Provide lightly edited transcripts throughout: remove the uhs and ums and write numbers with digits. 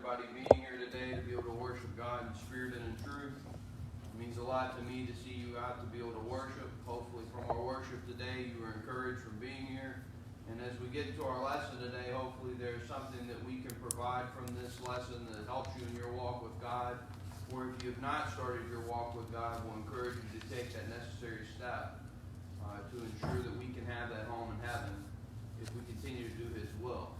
everybody being here today to be able to worship God in spirit and in truth. It means a lot to me to see you out to be able to worship. Hopefully from our worship today you are encouraged from being here. And as we get to our lesson today, hopefully there's something that we can provide from this lesson that helps you in your walk with God. Or if you have not started your walk with God, we'll encourage you to take that necessary step to ensure that we can have that home in heaven if we continue to do His will.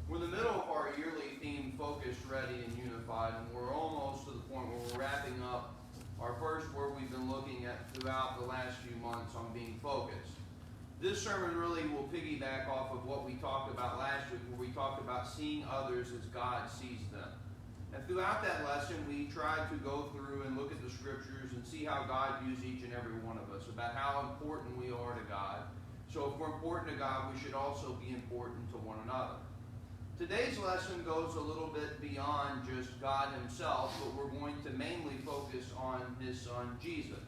We're in the middle of our yearly theme, Focused, Ready, and Unified, and we're almost to the point where we're wrapping up our first word we've been looking at throughout the last few months on being focused. This sermon really will piggyback off of what we talked about last week, where we talked about seeing others as God sees them. And throughout that lesson, we tried to go through and look at the scriptures and see how God views each and every one of us, about how important we are to God. So if we're important to God, we should also be important to one another. Today's lesson goes a little bit beyond just God Himself, but we're going to mainly focus on His Son, Jesus.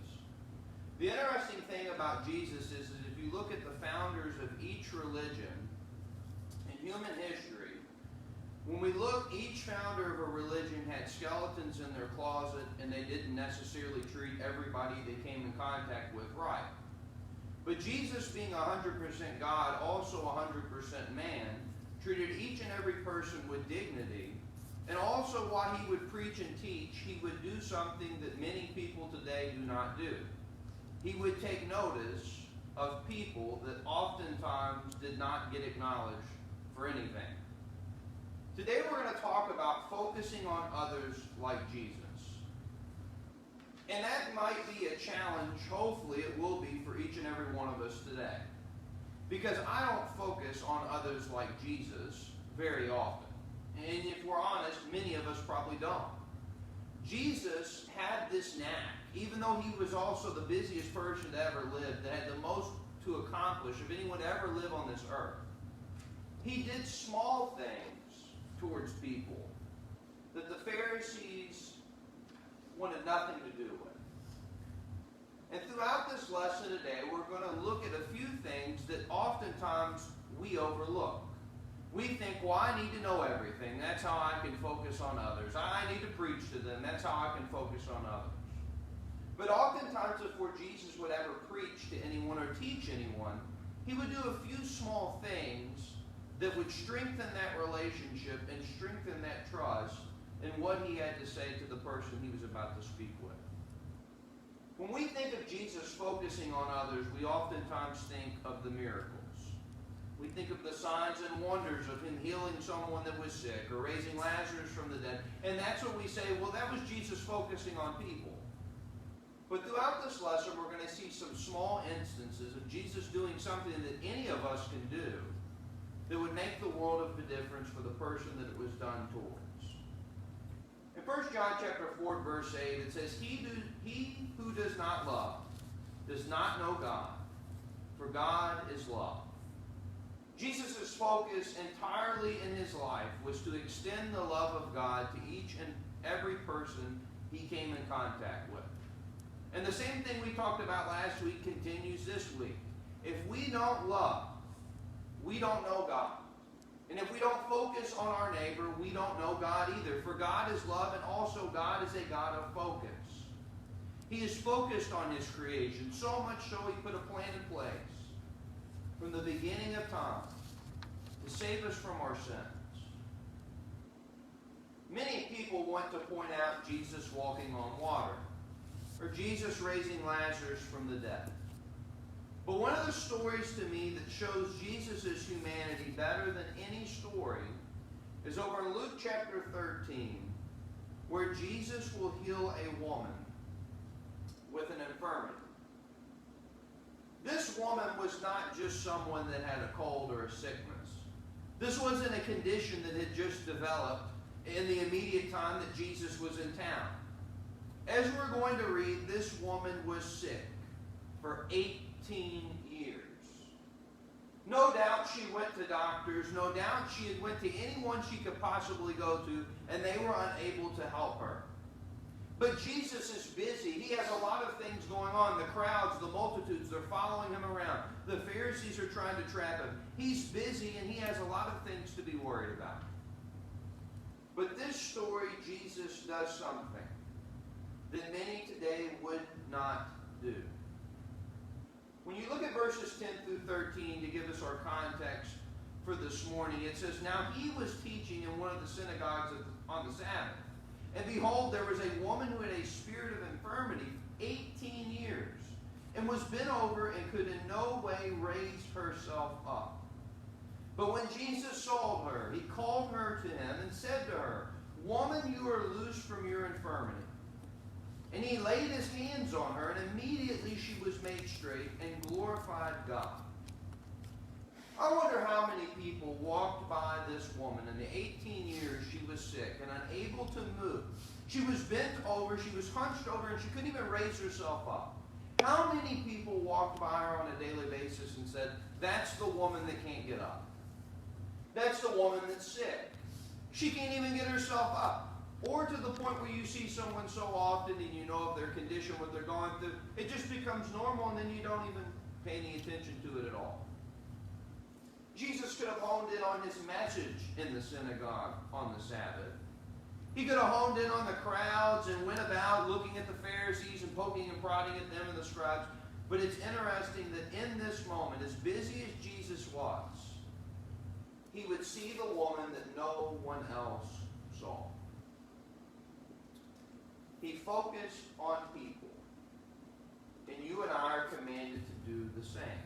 The interesting thing about Jesus is that if you look at the founders of each religion in human history, when we look, each founder of a religion had skeletons in their closet, and they didn't necessarily treat everybody they came in contact with right. But Jesus, being 100% God, also 100% man, treated each and every person with dignity. And also, while He would preach and teach, He would do something that many people today do not do. He would take notice of people that oftentimes did not get acknowledged for anything. Today we're going to talk about focusing on others like Jesus. And that might be a challenge, hopefully it will be for each and every one of us today. Because I don't focus on others like Jesus very often. And if we're honest, many of us probably don't. Jesus had this knack, even though He was also the busiest person to ever live, that had the most to accomplish of anyone to ever live on this earth. He did small things towards people that the Pharisees wanted nothing to do with. And throughout this lesson today, we're going to look at a few things that oftentimes we overlook. We think, well, I need to know everything. That's how I can focus on others. I need to preach to them. That's how I can focus on others. But oftentimes, before Jesus would ever preach to anyone or teach anyone, He would do a few small things that would strengthen that relationship and strengthen that trust in what He had to say to the person He was about to speak with. When we think of Jesus focusing on others, we oftentimes think of the miracles. We think of the signs and wonders of Him healing someone that was sick or raising Lazarus from the dead. And that's what we say, well, that was Jesus focusing on people. But throughout this lesson, we're going to see some small instances of Jesus doing something that any of us can do that would make the world of a difference for the person that it was done towards. In 1 John chapter 4, verse 8, it says, He who does not love does not know God, for God is love. Jesus' focus entirely in His life was to extend the love of God to each and every person He came in contact with. And the same thing we talked about last week continues this week. If we don't love, we don't know God. And if we don't focus on our neighbor, we don't know God either. For God is love, and also God is a God of focus. He is focused on His creation, so much so He put a plan in place from the beginning of time to save us from our sins. Many people want to point out Jesus walking on water, or Jesus raising Lazarus from the dead. But one of the stories to me that shows Jesus' humanity better than any story is over in Luke chapter 13, where Jesus will heal a woman with an infirmity. This woman was not just someone that had a cold or a sickness. This wasn't a condition that had just developed in the immediate time that Jesus was in town. As we're going to read, this woman was sick for 18 years. No doubt she went to doctors. No doubt she had went to anyone she could possibly go to, and they were unable to help her. But Jesus is busy. He has a lot of things going on. The crowds, the multitudes, they're following Him around. The Pharisees are trying to trap Him. He's busy, and He has a lot of things to be worried about. But this story, Jesus does something that many today would not do. When you look at verses 10 through 13 to give us our context for this morning, it says, "Now he was teaching in one of the synagogues on the Sabbath. And behold, there was a woman who had a spirit of infirmity 18 years, and was bent over and could in no way raise herself up. But when Jesus saw her, he called her to him and said to her, 'Woman, you are loosed from your infirmity.' And he laid his hands on her, and immediately she was made straight and glorified God." I wonder how many people walked by this woman in the 18 years she was sick and unable to move. She was bent over, she was hunched over, and she couldn't even raise herself up. How many people walked by her on a daily basis and said, "That's the woman that can't get up. That's the woman that's sick. She can't even get herself up." Or to the point where you see someone so often and you know of their condition, what they're going through, it just becomes normal and then you don't even pay any attention to it at all. Jesus could have honed in on his message in the synagogue on the Sabbath. He could have honed in on the crowds and went about looking at the Pharisees and poking and prodding at them and the scribes. But it's interesting that in this moment, as busy as Jesus was, he would see the woman that no one else saw. He focused on people. And you and I are commanded to do the same.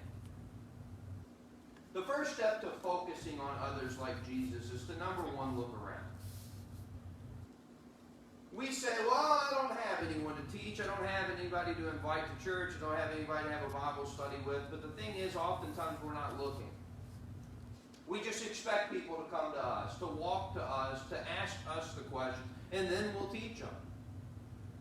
The first step to focusing on others like Jesus is to, number one, look around. We say, "Well, I don't have anyone to teach. I don't have anybody to invite to church. I don't have anybody to have a Bible study with." But the thing is, oftentimes we're not looking. We just expect people to come to us, to walk to us, to ask us the question, and then we'll teach them.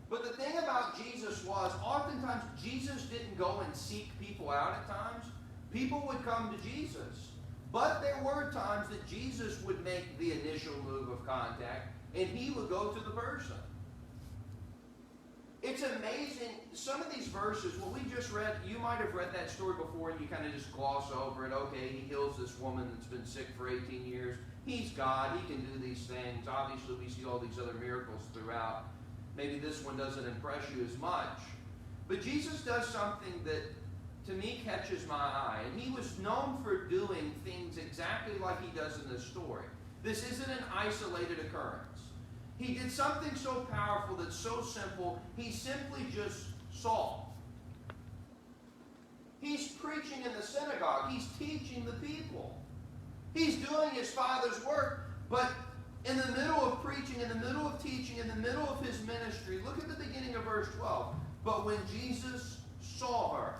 But the thing about Jesus was, oftentimes Jesus didn't go and seek people out at times. People would come to Jesus. But there were times that Jesus would make the initial move of contact, and he would go to the person. It's amazing. Some of these verses, what we just read, you might have read that story before and you kind of just gloss over it. Okay, he heals this woman that's been sick for 18 years. He's God. He can do these things. Obviously, we see all these other miracles throughout. Maybe this one doesn't impress you as much. But Jesus does something that, to me, catches my eye. And he was known for doing things exactly like he does in this story. This isn't an isolated occurrence. He did something so powerful that's so simple, he simply just saw. He's preaching in the synagogue. He's teaching the people. He's doing his Father's work. But in the middle of preaching, in the middle of teaching, in the middle of his ministry, look at the beginning of verse 12. "But when Jesus saw her."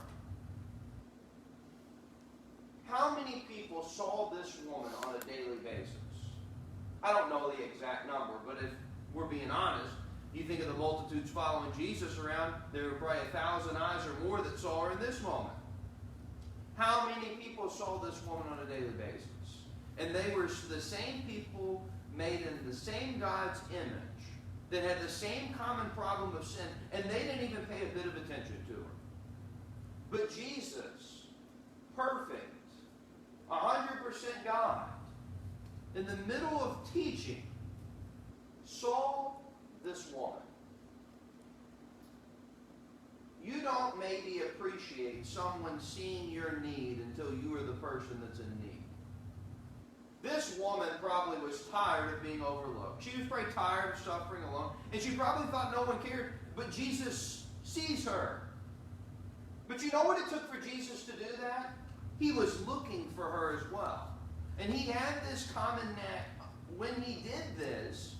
How many people saw this woman on a daily basis? I don't know the exact number, but if we're being honest, you think of the multitudes following Jesus around, there were probably 1,000 eyes or more that saw her in this moment. How many people saw this woman on a daily basis? And they were the same people made in the same God's image that had the same common problem of sin, and they didn't even pay a bit of attention to her. But Jesus, perfect, 100% God, in the middle of teaching, saw this woman. You don't maybe appreciate someone seeing your need until you are the person that's in need. This woman probably was tired of being overlooked. She was probably tired of suffering alone, and she probably thought no one cared, but Jesus sees her. But you know what it took for Jesus to do that? He was looking for her as well. And he had this common knack when he did this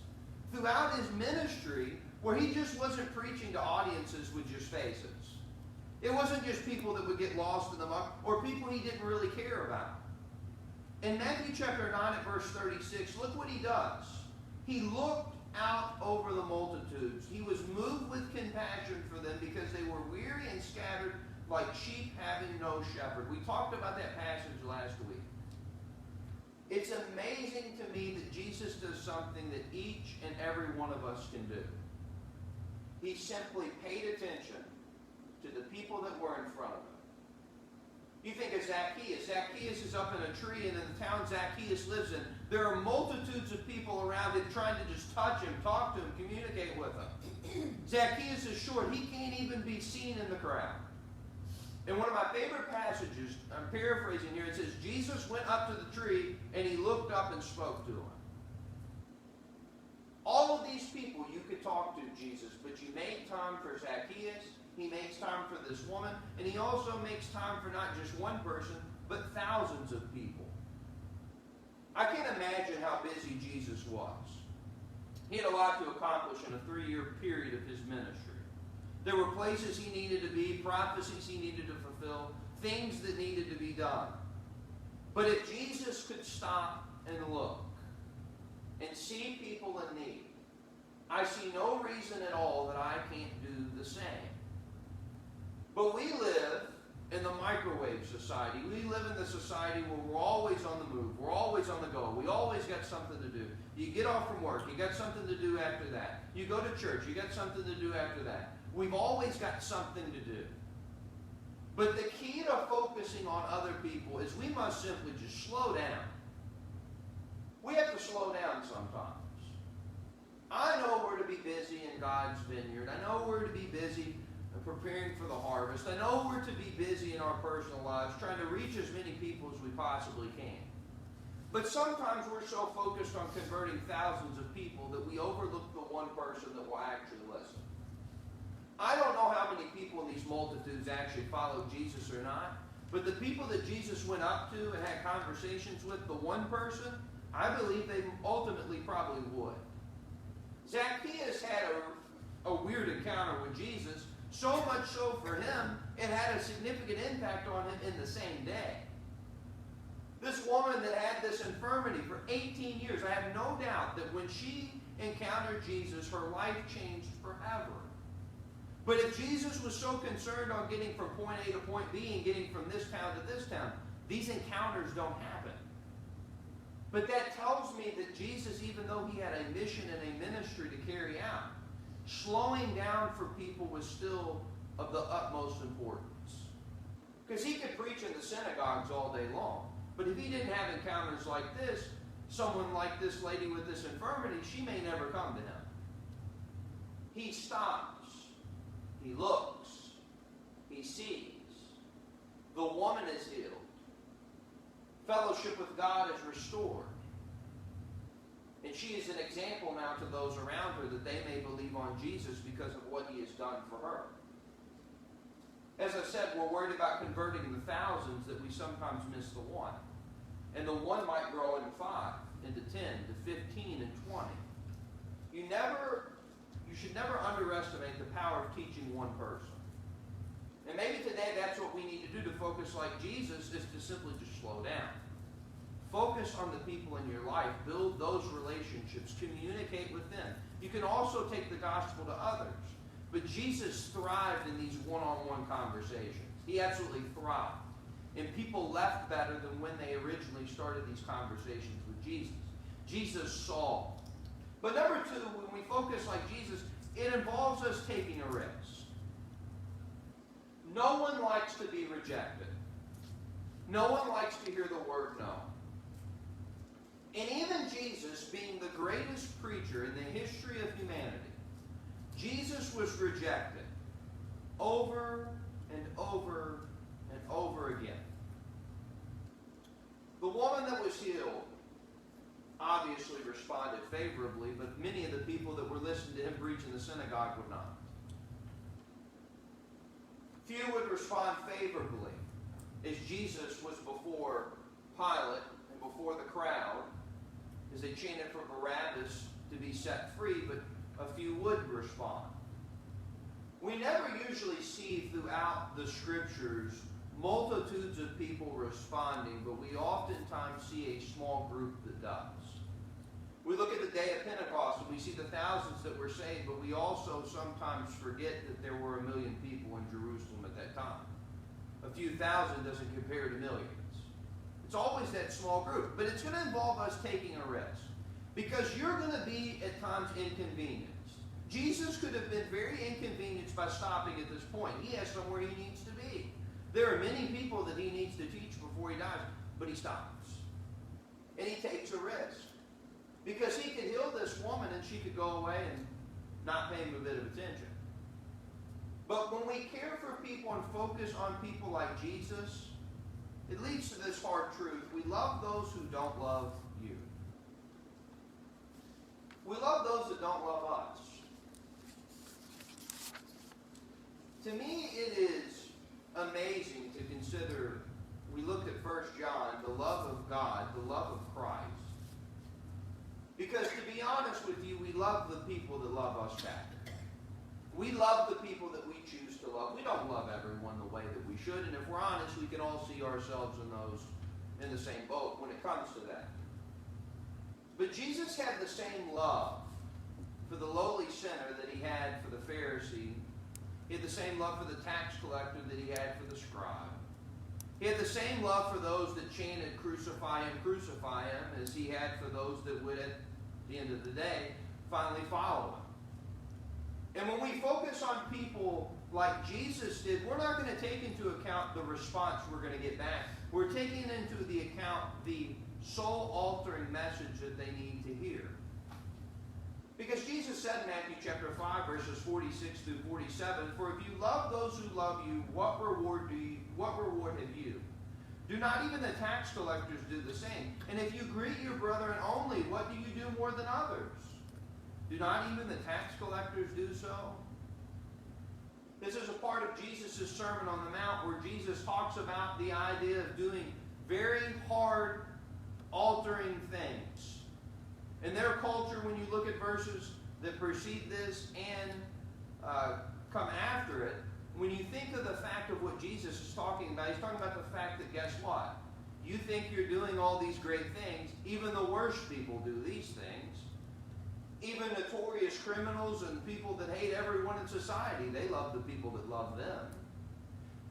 throughout his ministry, where he just wasn't preaching to audiences with just faces. It wasn't just people that would get lost in the muck or people he didn't really care about. In Matthew chapter 9 at verse 36, look what he does. He looked out over the multitudes. He was moved with compassion for them because they were weary and scattered like sheep having no shepherd. We talked about that passage last week. It's amazing to me that Jesus does something that each and every one of us can do. He simply paid attention to the people that were in front of him. You think of Zacchaeus. Zacchaeus is up in a tree, and in the town Zacchaeus lives in, there are multitudes of people around him trying to just touch him, talk to him, communicate with him. Zacchaeus is short. He can't even be seen in the crowd. In one of my favorite passages, I'm paraphrasing here, it says, Jesus went up to the tree, and he looked up and spoke to him. All of these people you could talk to, Jesus, but you made time for Zacchaeus, he makes time for this woman, and he also makes time for not just one person, but thousands of people. I can't imagine how busy Jesus was. He had a lot to accomplish in a 3-year period of his ministry. There were places he needed to be, prophecies he needed to fulfill, things that needed to be done. But if Jesus could stop and look and see people in need, I see no reason at all that I can't do the same. But we live in the microwave society. We live in the society where we're always on the move. We're always on the go. We always got something to do. You get off from work. You got something to do after that. You go to church. You got something to do after that. We've always got something to do. But the key to focusing on other people is we must simply just slow down. We have to slow down sometimes. I know we're to be busy in God's vineyard. I know we're to be busy preparing for the harvest. I know we're to be busy in our personal lives, trying to reach as many people as we possibly can. But sometimes we're so focused on converting thousands of people that we overlook the one person that will actually listen. I don't know how many people in these multitudes actually followed Jesus or not, but the people that Jesus went up to and had conversations with, the one person, I believe they ultimately probably would. Zacchaeus had a weird encounter with Jesus, so much so for him, it had a significant impact on him in the same day. This woman that had this infirmity for 18 years, I have no doubt that when she encountered Jesus, her life changed forever. But if Jesus was so concerned on getting from point A to point B and getting from this town to this town, these encounters don't happen. But that tells me that Jesus, even though he had a mission and a ministry to carry out, slowing down for people was still of the utmost importance. Because he could preach in the synagogues all day long. But if he didn't have encounters like this, someone like this lady with this infirmity, she may never come to him. He stops. He looks. He sees. The woman is healed. Fellowship with God is restored. And she is an example now to those around her that they may believe on Jesus because of what he has done for her. As I said, we're worried about converting the thousands that we sometimes miss the one. And the one might grow into 5, into 10, to 15, and 20. You should never underestimate the power of teaching one person. And maybe today that's what we need to do to focus like Jesus, is to simply just slow down. Focus on the people in your life. Build those relationships. Communicate with them. You can also take the gospel to others. But Jesus thrived in these one-on-one conversations. He absolutely thrived. And people left better than when they originally started these conversations with Jesus. Jesus saw. But number 2, when we focus like Jesus, it involves us taking a risk. No one likes to be rejected. No one likes to hear the word no. And even Jesus, being the greatest preacher in the history of humanity, Jesus was rejected over and over and over again. The woman that was healed obviously responded favorably, but many of the people that were listening to him preach in the synagogue would not. Few would respond favorably as Jesus was before Pilate and before the crowd, as they chanted for Barabbas to be set free, but a few would respond. We never usually see throughout the scriptures multitudes of people responding, but we oftentimes see a small group that does. We look at the day of Pentecost and we see the thousands that were saved, but we also sometimes forget that there were 1 million people in Jerusalem at that time. A few thousand doesn't compare to millions. It's always that small group, but it's going to involve us taking a risk, because you're going to be at times inconvenienced. Jesus could have been very inconvenienced by stopping at this point. He has somewhere he needs to be. There are many people that he needs to teach before he dies, but he stops. And he takes a risk. Because he could heal this woman and she could go away and not pay him a bit of attention. But when we care for people and focus on people like Jesus, it leads to this hard truth. We love those who don't love you. We love those that don't love us. To me, it is amazing to consider, we looked at 1 John, the love of God, the love of Christ. Because to be honest with you, we love the people that love us back. We love the people that we choose to love. We don't love everyone the way that we should, and if we're honest, we can all see ourselves in the same boat when it comes to that. But Jesus had the same love for the lowly sinner that he had for the Pharisee. He had the same love for the tax collector that he had for the scribe. He had the same love for those that chanted, crucify him, as he had for those that would, at the end of the day, finally follow him. And when we focus on people like Jesus did, we're not going to take into account the response we're going to get back. We're taking into the account the soul-altering message that they need to hear. Because Jesus said in Matthew chapter 5, verses 46 through 47, "For if you love those who love you, what reward have you? Do not even the tax collectors do the same? And if you greet your brethren only, what do you do more than others? Do not even the tax collectors do so?" This is a part of Jesus' Sermon on the Mount where Jesus talks about the idea of doing very hard, altering things. In their culture, when you look at verses that precede this and come after it, when you think of the fact of what Jesus is talking about, he's talking about the fact that, guess what? You think you're doing all these great things. Even the worst people do these things. Even notorious criminals and people that hate everyone in society, they love the people that love them.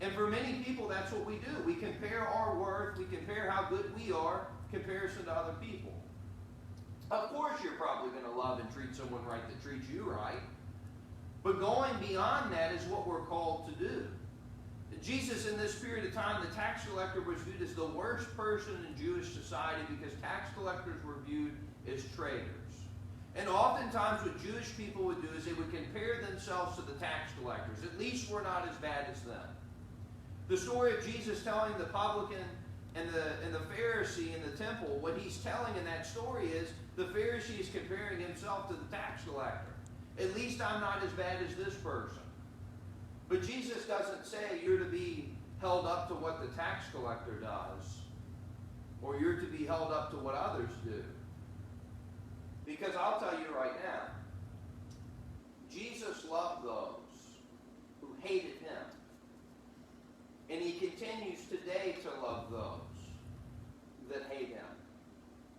And for many people, that's what we do. We compare our worth, we compare how good we are in comparison to other people. Of course, you're probably going to love and treat someone right that treats you right. But going beyond that is what we're called to do. Jesus, in this period of time, the tax collector was viewed as the worst person in Jewish society because tax collectors were viewed as traitors. And oftentimes what Jewish people would do is they would compare themselves to the tax collectors. At least we're not as bad as them. The story of Jesus telling the publican and the Pharisee in the temple, what he's telling in that story is the Pharisee is comparing himself to the tax collector. At least I'm not as bad as this person. But Jesus doesn't say you're to be held up to what the tax collector does, or you're to be held up to what others do. Because I'll tell you right now, Jesus loved those who hated him. And he continues today to love those that hate him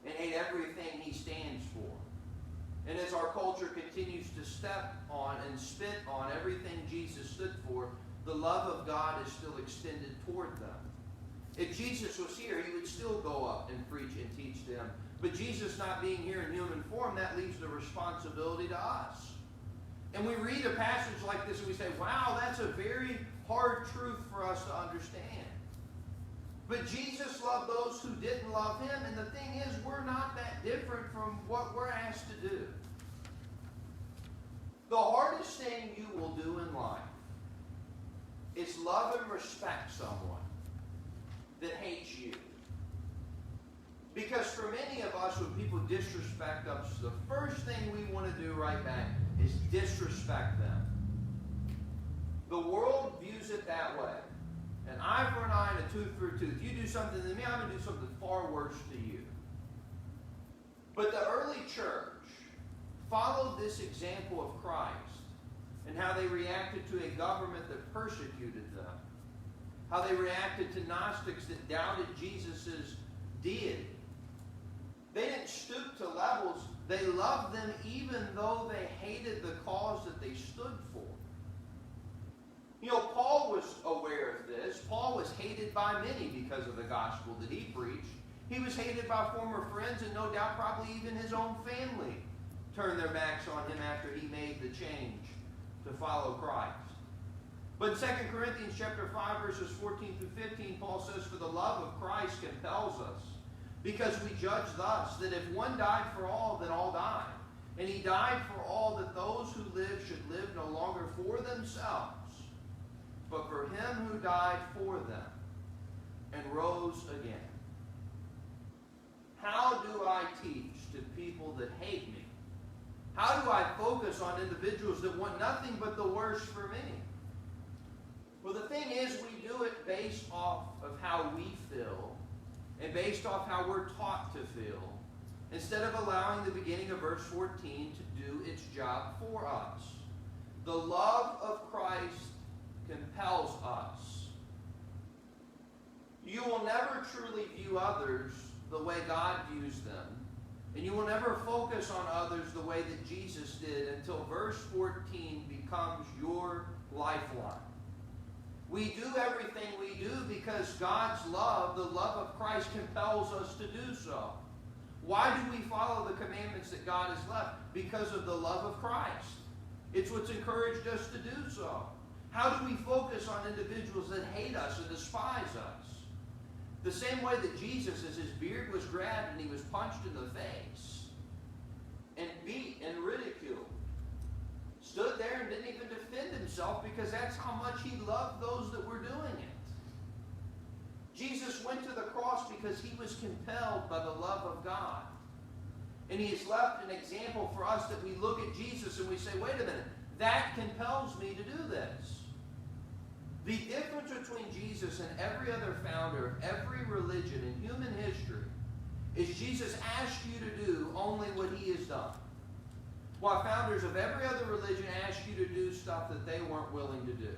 and hate everything he stands for. And as our culture continues to step on and spit on everything Jesus stood for, the love of God is still extended toward them. If Jesus was here, he would still go up and preach and teach them. But Jesus not being here in human form, that leaves the responsibility to us. And we read a passage like this and we say, wow, that's a very hard truth for us to understand. But Jesus loved those who didn't love him, and the thing is, we're not that different from what we're asked to do. The hardest thing you will do in life is love and respect someone that hates you. Because for many of us, when people disrespect us, the first thing we want to do right back is disrespect them. The world views it that way. An eye for an eye and a tooth for a tooth. You do something to me, I'm going to do something far worse to you. But the early church followed this example of Christ and how they reacted to a government that persecuted them. How they reacted to Gnostics that doubted Jesus' deity. They didn't stoop to levels. They loved them even though they hated the cause that they stood for. You know, Paul was aware of this. Paul was hated by many because of the gospel that he preached. He was hated by former friends, and no doubt probably even his own family turned their backs on him after he made the change to follow Christ. But in 2 Corinthians chapter 5, verses 14 through 15, Paul says, "For the love of Christ compels us, because we judge thus, that if one died for all, then all died. And he died for all, that those who live should live no longer for themselves, but for him who died for them and rose again." How do I teach to people that hate me? How do I focus on individuals that want nothing but the worst for me? Well, the thing is, we do it based off of how we feel and based off how we're taught to feel, instead of allowing the beginning of verse 14 to do its job for us. The love of Christ compels us. You will never truly view others the way God views them, and you will never focus on others the way that Jesus did until verse 14 becomes your lifeline. We do everything we do because God's love, the love of Christ, compels us to do so. Why do we follow the commandments that God has left? Because of the love of Christ. It's what's encouraged us to do so. How do we focus on individuals that hate us and despise us? The same way that Jesus, as his beard was grabbed and he was punched in the face and beat and ridiculed, stood there and didn't even defend himself because that's how much he loved those that were doing it. Jesus went to the cross because he was compelled by the love of God. And he has left an example for us that we look at Jesus and we say, wait a minute, that compels me to do this. The difference between Jesus and every other founder of every religion in human history is Jesus asked you to do only what he has done, while founders of every other religion asked you to do stuff that they weren't willing to do.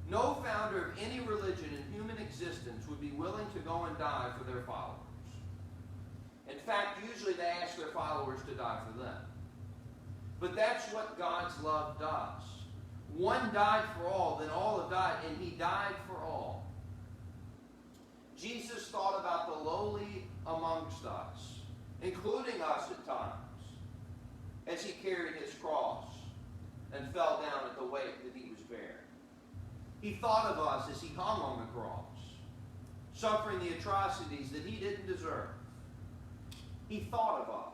No founder of any religion in human existence would be willing to go and die for their followers. In fact, usually they ask their followers to die for them. But that's what God's love does. One died for all, then all have died, and he died for all. Jesus thought about the lowly amongst us, including us at times, as he carried his cross and fell down at the weight that he was bearing. He thought of us as he hung on the cross, suffering the atrocities that he didn't deserve. He thought of us.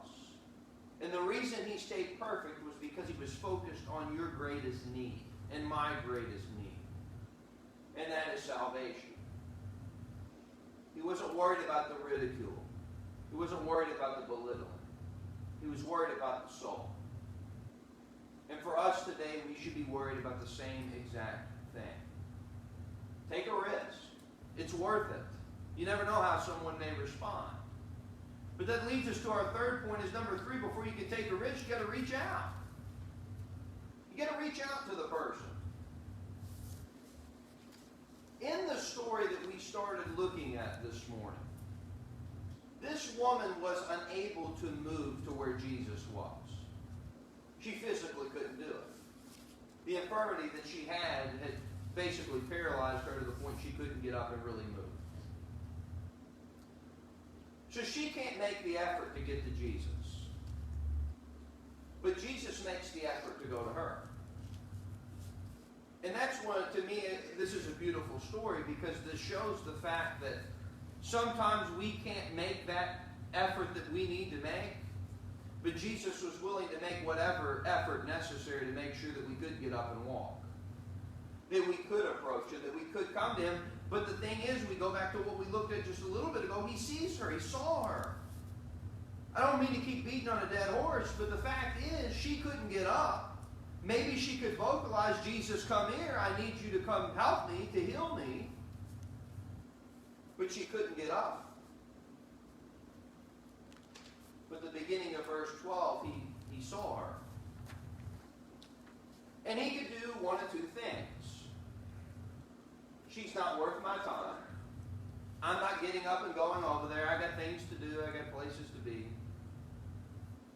And the reason he stayed perfect was because he was focused on your greatest need and my greatest need. And that is salvation. He wasn't worried about the ridicule. He wasn't worried about the belittling. He was worried about the soul. And for us today, we should be worried about the same exact thing. Take a risk. It's worth it. You never know how someone may respond. But that leads us to our third point, is number 3. Before you can take a risk, you got to reach out. You got to reach out to the person. In the story that we started looking at this morning, this woman was unable to move to where Jesus was. She physically couldn't do it. The infirmity that she had basically paralyzed her to the point she couldn't get up and really move. So she can't make the effort to get to Jesus. But Jesus makes the effort to go to her. And that's what, to me, this is a beautiful story, because this shows the fact that sometimes we can't make that effort that we need to make, but Jesus was willing to make whatever effort necessary to make sure that we could get up and walk, that we could approach him, that we could come to him. But the thing is, we go back to what we looked at just a little bit ago. He sees her. He saw her. I don't mean to keep beating on a dead horse, but the fact is, she couldn't get up. Maybe she could vocalize, Jesus, come here. I need you to come help me, to heal me. But she couldn't get up. But the beginning of verse 12, he saw her. And he could do one of two things. She's not worth my time. I'm not getting up and going over there. I got things to do. I got places to be.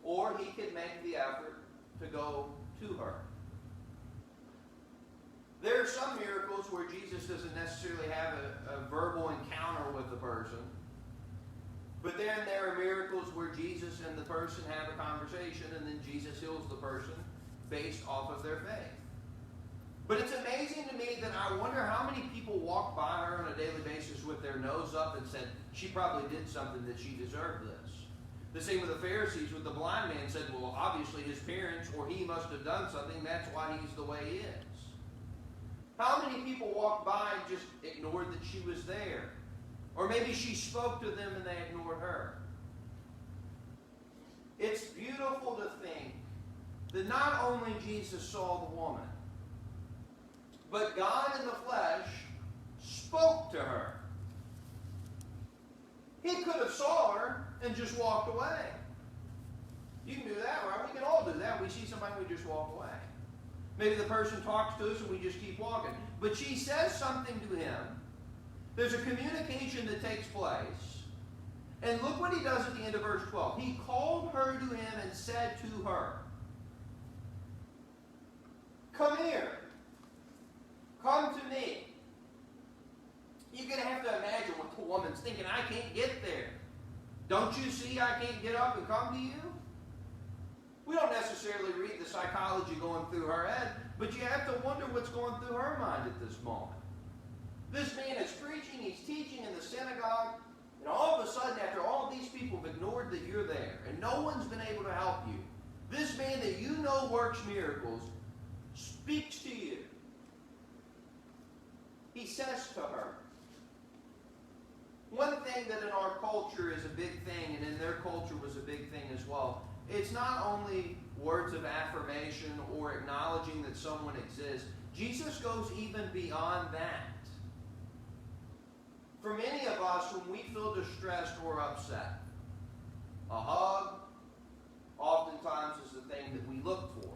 Or he could make the effort to go to her. There are some miracles where Jesus doesn't necessarily have a verbal encounter with the person. But then there are miracles where Jesus and the person have a conversation, and then Jesus heals the person based off of their faith. But it's amazing to me that I wonder how many people walk by her on a daily basis with their nose up and said, she probably did something that she deserved this. The same with the Pharisees, with the blind man said, well, obviously his parents or he must have done something. That's why he's the way he is. How many people walked by and just ignored that she was there? Or maybe she spoke to them and they ignored her. It's beautiful to think that not only Jesus saw the woman, but God in the flesh spoke to her. He could have saw her and just walked away. You can do that, right? We can all do that. We see somebody, we just walk away. Maybe the person talks to us and we just keep walking. But she says something to him. There's a communication that takes place. And look what he does at the end of verse 12. He called her to him and said to her, come here. Come to me. You're going to have to imagine what the woman's thinking. I can't get there. Don't you see I can't get up and come to you? We don't necessarily read the psychology going through her head, but you have to wonder what's going through her mind at this moment. This man is preaching, he's teaching in the synagogue, and all of a sudden, after all these people have ignored that you're there, and no one's been able to help you, this man that you know works miracles speaks to you. He says to her, one thing that in our culture is a big thing, and in their culture was a big thing as well, it's not only words of affirmation or acknowledging that someone exists. Jesus goes even beyond that. For many of us, when we feel distressed or upset, a hug oftentimes is the thing that we look for.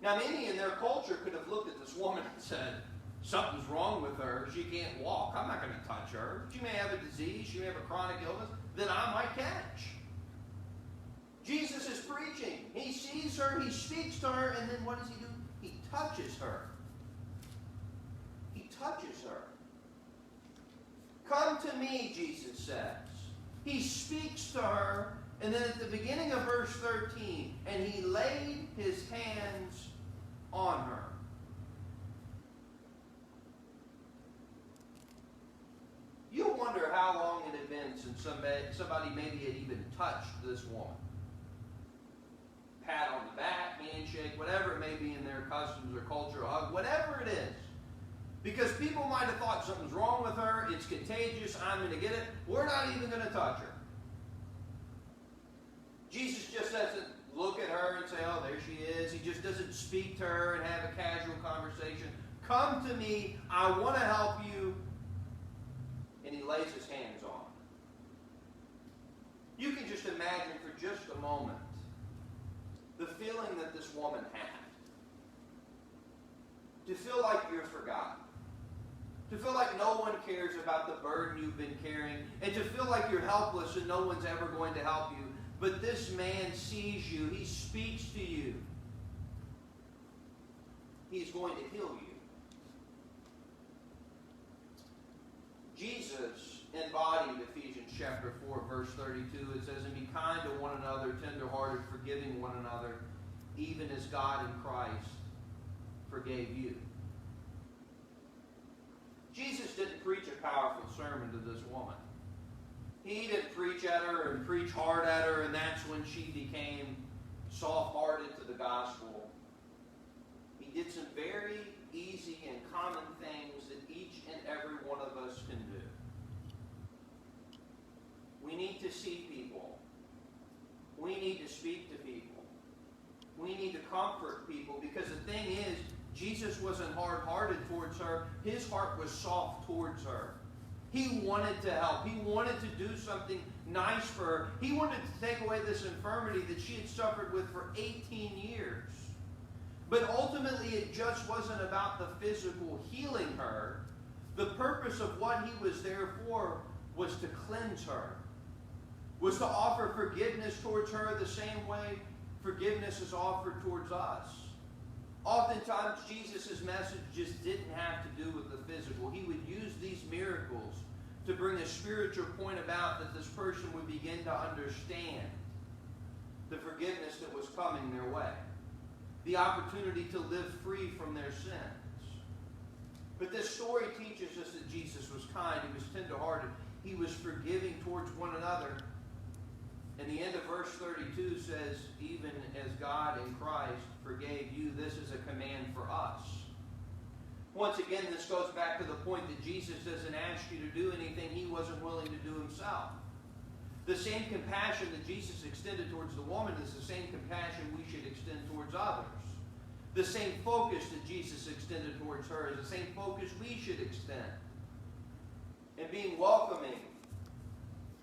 Now, many in their culture could have looked at this woman and said, something's wrong with her. She can't walk. I'm not going to touch her. She may have a disease. She may have a chronic illness that I might catch. Jesus is preaching. He sees her. He speaks to her. And then what does he do? He touches her. He touches her. Come to me, Jesus says. He speaks to her. And then at the beginning of verse 13, and he laid his hands on her. You wonder how long it had been since somebody maybe had even touched this woman. Pat on the back, handshake, whatever it may be in their customs or culture, a hug, whatever it is. Because people might have thought something's wrong with her, it's contagious, I'm going to get it. We're not even going to touch her. Jesus just doesn't look at her and say, oh, there she is. He just doesn't speak to her and have a casual conversation. Come to me, I want to help you. And he lays his hands on her. You can just imagine for just a moment the feeling that this woman had. To feel like you're forgotten. To feel like no one cares about the burden you've been carrying. And to feel like you're helpless and no one's ever going to help you. But this man sees you. He speaks to you. He's going to heal you. Jesus embodied Ephesians chapter 4, verse 32. It says, and be kind to one another, tenderhearted, forgiving one another, even as God in Christ forgave you. Jesus didn't preach a powerful sermon to this woman. He didn't preach at her and preach hard at her, and that's when she became soft-hearted to the gospel. He did some very easy and common things that each and every one of us can do. We need to see people. We need to speak to people. We need to comfort people, because the thing is, Jesus wasn't hard-hearted towards her. His heart was soft towards her. He wanted to help. He wanted to do something nice for her. He wanted to take away this infirmity that she had suffered with for 18 years. But ultimately, it just wasn't about the physical healing her. The purpose of what he was there for was to cleanse her, was to offer forgiveness towards her the same way forgiveness is offered towards us. Oftentimes, Jesus' message just didn't have to do with the physical. He would use these miracles to bring a spiritual point about that this person would begin to understand the forgiveness that was coming their way. the opportunity to live free from their sins. But this story teaches us that Jesus was kind. He was tenderhearted. He was forgiving towards one another. And the end of verse 32 says, even as God in Christ forgave you, this is a command for us. Once again, this goes back to the point that Jesus doesn't ask you to do anything he wasn't willing to do himself. The same compassion that Jesus extended towards the woman is the same compassion we should extend towards others. The same focus that Jesus extended towards her is the same focus we should extend. And being welcoming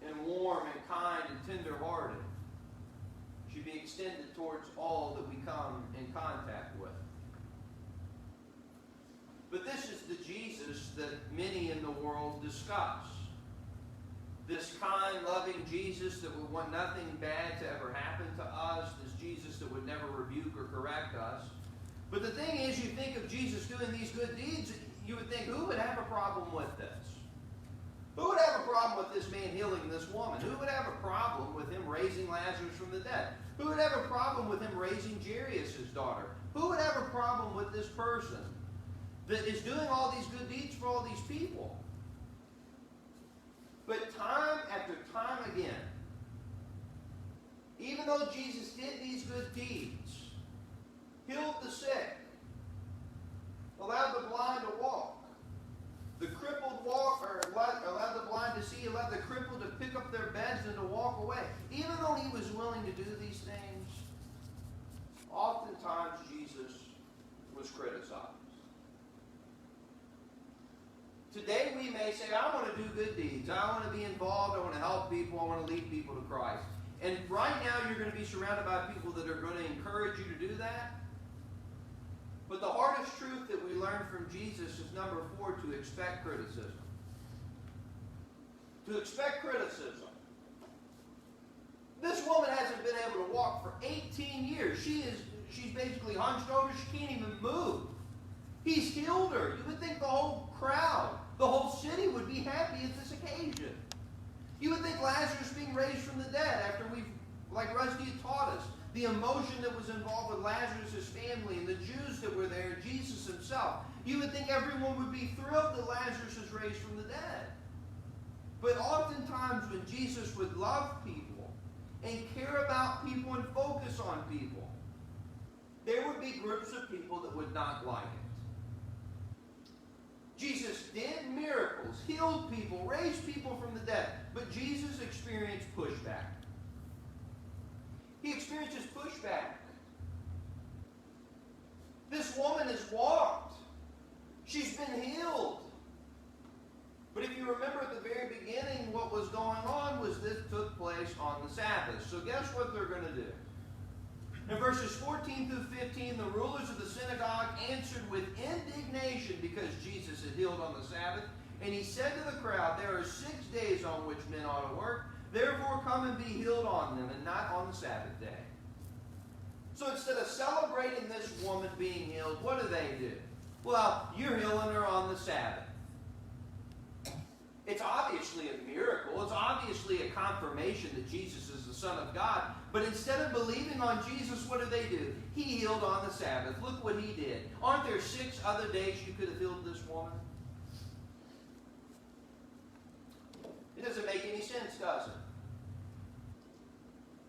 and warm and kind and tender-hearted should be extended towards all that we come in contact with. But this is the Jesus that many in the world discuss. This kind, loving Jesus that would want nothing bad to ever happen to us. This Jesus that would never rebuke or correct us. But the thing is, you think of Jesus doing these good deeds, you would think, who would have a problem with this? Who would have a problem with this man healing this woman? Who would have a problem with him raising Lazarus from the dead? Who would have a problem with him raising Jairus' daughter? Who would have a problem with this person that is doing all these good deeds for all these people? But time after time again, even though Jesus did these good deeds, healed the sick, allowed the blind to walk, the crippled walk, or allowed the blind to see, allowed the crippled to pick up their beds and to walk away. Even though he was willing to do these things, oftentimes Jesus was criticized. Today we may say, I want to do good deeds. I want to be involved. I want to help people. I want to lead people to Christ. And right now you're going to be surrounded by people that are going to encourage you to do that. But the hardest truth that we learn from Jesus is number 4, to expect criticism. To expect criticism. This woman hasn't been able to walk for 18 years. She's basically hunched over. She can't even move. He's healed her. You would think the whole crowd, the whole city would be happy at this occasion. You would think Lazarus being raised from the dead after like Rusty had taught us, the emotion that was involved with Lazarus' family and the Jews that were there, and Jesus himself. You would think everyone would be thrilled that Lazarus is raised from the dead. But oftentimes when Jesus would love people and care about people and focus on people, there would be groups of people that would not like it. Jesus did miracles, healed people, raised people from the dead, but Jesus experienced pushback. He experiences pushback. This woman has walked. She's been healed. But if you remember at the very beginning, what was going on was this took place on the Sabbath. So guess what they're going to do? In verses 14 through 15, the rulers of the synagogue answered with indignation because Jesus had healed on the Sabbath. And he said to the crowd, there are 6 days on which men ought to work. Therefore come and be healed on them, and not on the Sabbath day. So instead of celebrating this woman being healed, what do? Well, you're healing her on the Sabbath. It's obviously a miracle. It's obviously a confirmation that Jesus is the Son of God. But instead of believing on Jesus, what do? He healed on the Sabbath. Look what he did. Aren't there 6 other days you could have healed this woman? It doesn't make any sense, does it?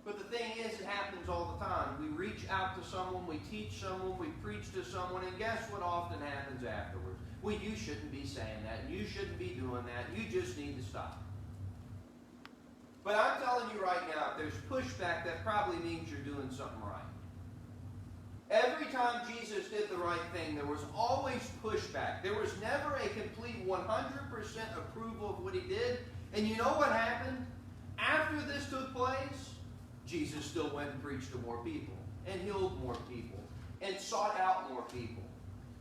But the thing is, it happens all the time. We reach out to someone, we teach someone, we preach to someone, and guess what often happens afterwards? Well, you shouldn't be saying that, and you shouldn't be doing that, you just need to stop. But I'm telling you right now, if there's pushback, that probably means you're doing something right. Every time Jesus did the right thing, there was always pushback. There was never a complete 100% approval of what he did. And you know what happened? After this took place, Jesus still went and preached to more people, and healed more people, and sought out more people.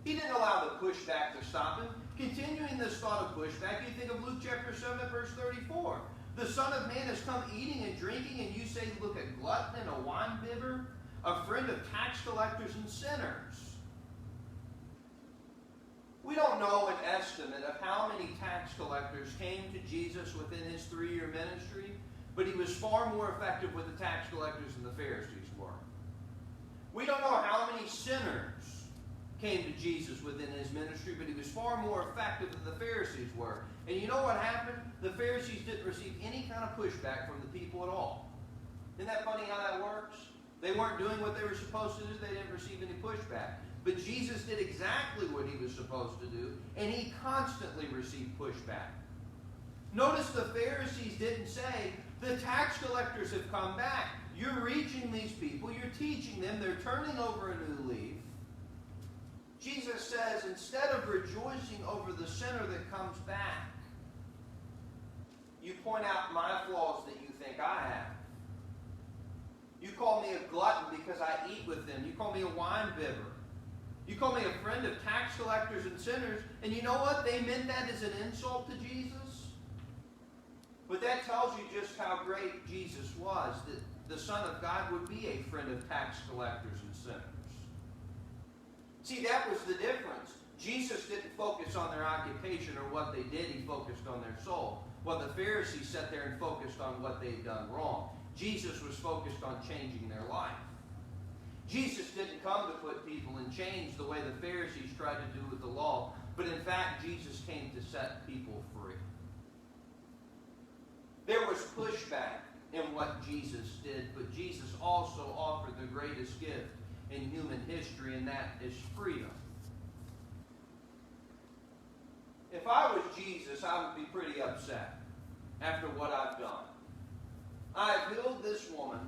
He didn't allow the pushback to stop him. Continuing this thought of pushback, you think of Luke chapter 7, verse 34. The Son of Man has come eating and drinking, and you say, look, a glutton and a winebibber, a friend of tax collectors and sinners. We don't know an estimate of how many tax collectors came to Jesus within his 3-year ministry, but he was far more effective with the tax collectors than the Pharisees were. We don't know how many sinners came to Jesus within his ministry, but he was far more effective than the Pharisees were. And you know what happened? The Pharisees didn't receive any kind of pushback from the people at all. Isn't that funny how that works? They weren't doing what they were supposed to do. They didn't receive any pushback. But Jesus did exactly what he was supposed to do, and he constantly received pushback. Notice the Pharisees didn't say, the tax collectors have come back. You're reaching these people. You're teaching them. They're turning over a new leaf. Jesus says, instead of rejoicing over the sinner that comes back, you point out my flaws that you think I have. You call me a glutton because I eat with them. You call me a wine bibber. You call me a friend of tax collectors and sinners. And you know what? They meant that as an insult to Jesus. But that tells you just how great Jesus was, that the Son of God would be a friend of tax collectors and sinners. See, that was the difference. Jesus didn't focus on their occupation or what they did. He focused on their soul. While the Pharisees sat there and focused on what they'd done wrong. Jesus was focused on changing their life. Jesus didn't come to put people in chains the way the Pharisees tried to do with the law. But in fact, Jesus came to set people free. There was pushback in what Jesus did, but Jesus also offered the greatest gift in human history, and that is freedom. If I was Jesus, I would be pretty upset after what I've done. I've healed this woman.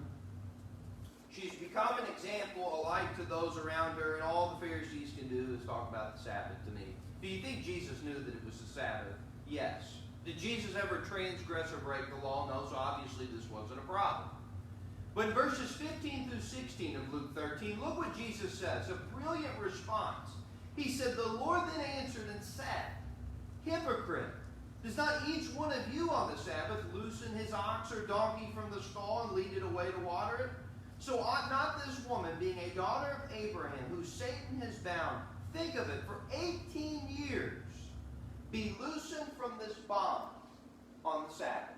She's become an example, a light to those around her, and all the Pharisees can do is talk about the Sabbath to me. Do you think Jesus knew that it was the Sabbath? Yes. Did Jesus ever transgress or break the law? No, so obviously this wasn't a problem. But in verses 15 through 16 of Luke 13, look what Jesus says. A brilliant response. He said, the Lord then answered and said, hypocrite, does not each one of you on the Sabbath loosen his ox or donkey from the stall and lead it away to water it? So ought not this woman, being a daughter of Abraham, who Satan has bound, think of it, for 18 years, be loosened from this bond on the Sabbath?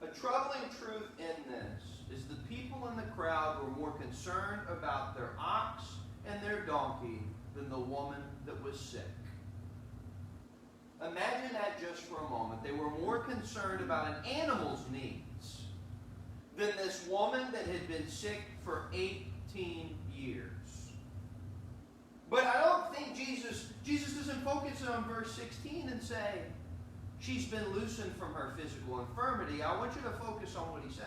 A troubling truth in this is the people in the crowd were more concerned about their ox and their donkey than the woman that was sick. Imagine that just for a moment. They were more concerned about an animal's needs than this woman that had been sick for 18 years. But I don't think Jesus doesn't focus on verse 16 and say, she's been loosened from her physical infirmity. I want you to focus on what he says.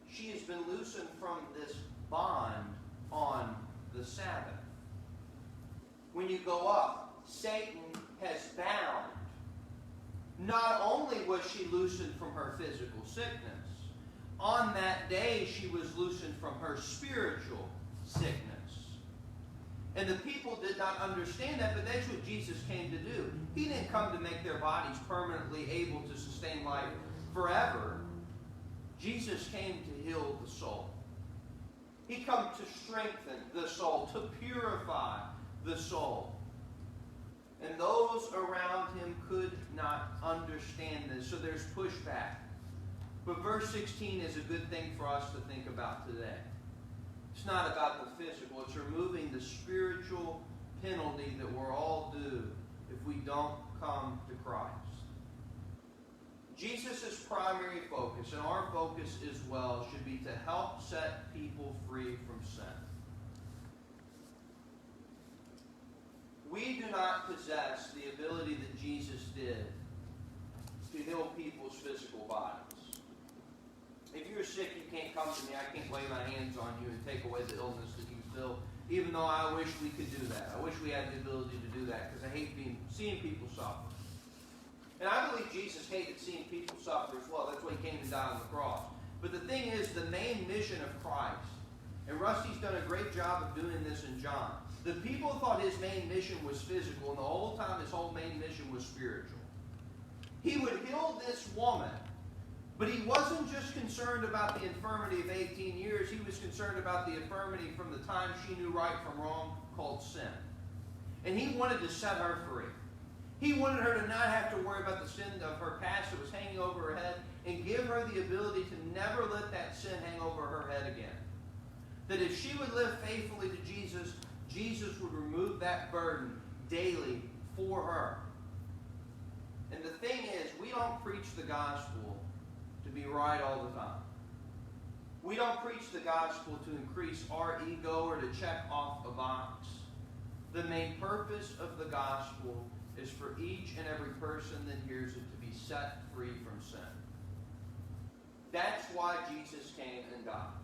She has been loosened from this bond on the Sabbath. When you go up, Satan has bound. Not only was she loosened from her physical sickness, on that day she was loosened from her spiritual sickness. And the people did not understand that, but that's what Jesus came to do. He didn't come to make their bodies permanently able to sustain life forever. Jesus came to heal the soul. He came to strengthen the soul, to purify the soul. And those around him could not understand this, so there's pushback. But verse 16 is a good thing for us to think about today. It's not about the physical. It's removing the spiritual penalty that we're all due if we don't come to Christ. Jesus' primary focus, and our focus as well, should be to help set people free from sin. We do not possess the ability that Jesus did to heal people's physical bodies. If you're sick, you can't come to me. I can't lay my hands on you and take away the illness that you feel, even though I wish we could do that. I wish we had the ability to do that because I hate seeing people suffer. And I believe Jesus hated seeing people suffer as well. That's why he came to die on the cross. But the thing is, the main mission of Christ, and Rusty's done a great job of doing this in John, the people thought his main mission was physical, and the whole time his whole main mission was spiritual. He would heal this woman, but he wasn't just concerned about the infirmity of 18 years. He was concerned about the infirmity from the time she knew right from wrong, called sin. And he wanted to set her free. He wanted her to not have to worry about the sin of her past that was hanging over her head, and give give her the ability to never let that sin hang over her head again. That if she would live faithfully to Jesus, Jesus would remove that burden daily for her. And the thing is, we don't preach the gospel to be right all the time. We don't preach the gospel to increase our ego or to check off a box. The main purpose of the gospel is for each and every person that hears it to be set free from sin. That's why Jesus came and died.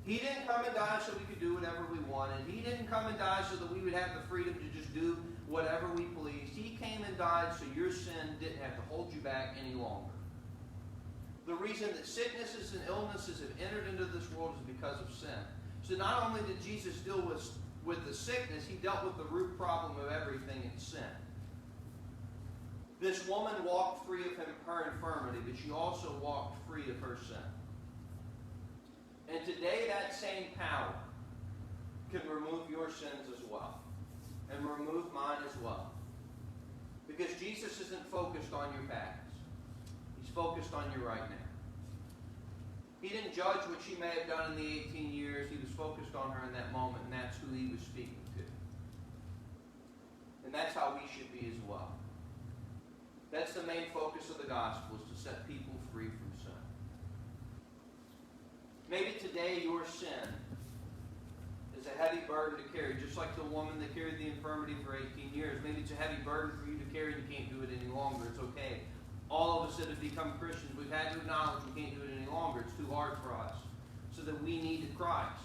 He didn't come and die so we could do whatever we wanted. He didn't come and die so that we would have the freedom to just do whatever we pleased. He came and died so your sin didn't have to hold you back any longer. The reason that sicknesses and illnesses have entered into this world is because of sin. So not only did Jesus deal with the sickness, he dealt with the root problem of everything, it's sin. This woman walked free of her infirmity, but she also walked free of her sin. And today that same power can remove your sins as well. And remove mine as well. Because Jesus isn't focused on your past. He's focused on you right now. He didn't judge what she may have done in the 18 years. He was focused on her in that moment, and that's who he was speaking to. And that's how we should be as well. That's the main focus of the gospel, is to set people free from sin. Maybe today your sin is a heavy burden to carry, just like the woman that carried the infirmity for 18 years. Maybe it's a heavy burden for you to carry and you can't do it any longer. It's okay. All of us that have become Christians, we've had to acknowledge we can't do it any longer. It's too hard for us. So that we needed Christ.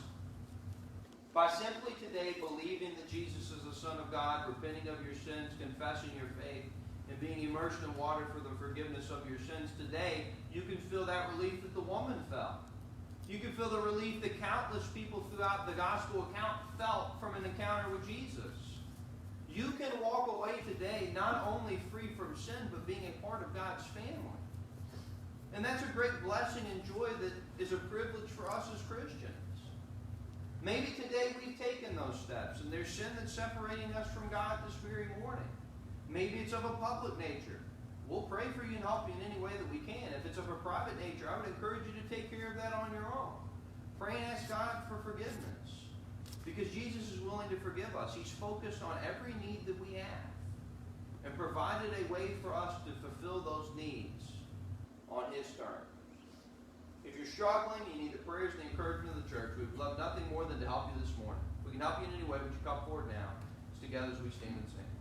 By simply today believing that Jesus is the Son of God, repenting of your sins, confessing your faith, and being immersed in water for the forgiveness of your sins, today you can feel that relief that the woman felt. You can feel the relief that countless people throughout the gospel account felt from an encounter with Jesus. You can walk away today not only free from sin, but being a part of God's family. And that's a great blessing and joy that is a privilege for us as Christians. Maybe today we've taken those steps, and there's sin that's separating us from God this very morning. Maybe it's of a public nature. We'll pray for you and help you in any way that we can. If it's of a private nature, I would encourage you to take care of that on your own. Pray and ask God for forgiveness. Because Jesus is willing to forgive us. He's focused on every need that we have. And provided a way for us to fulfill those needs on His terms. If you're struggling, you need the prayers and the encouragement of the church. We would love nothing more than to help you this morning. If we can help you in any way, would you come forward now? It's together as we stand and sing.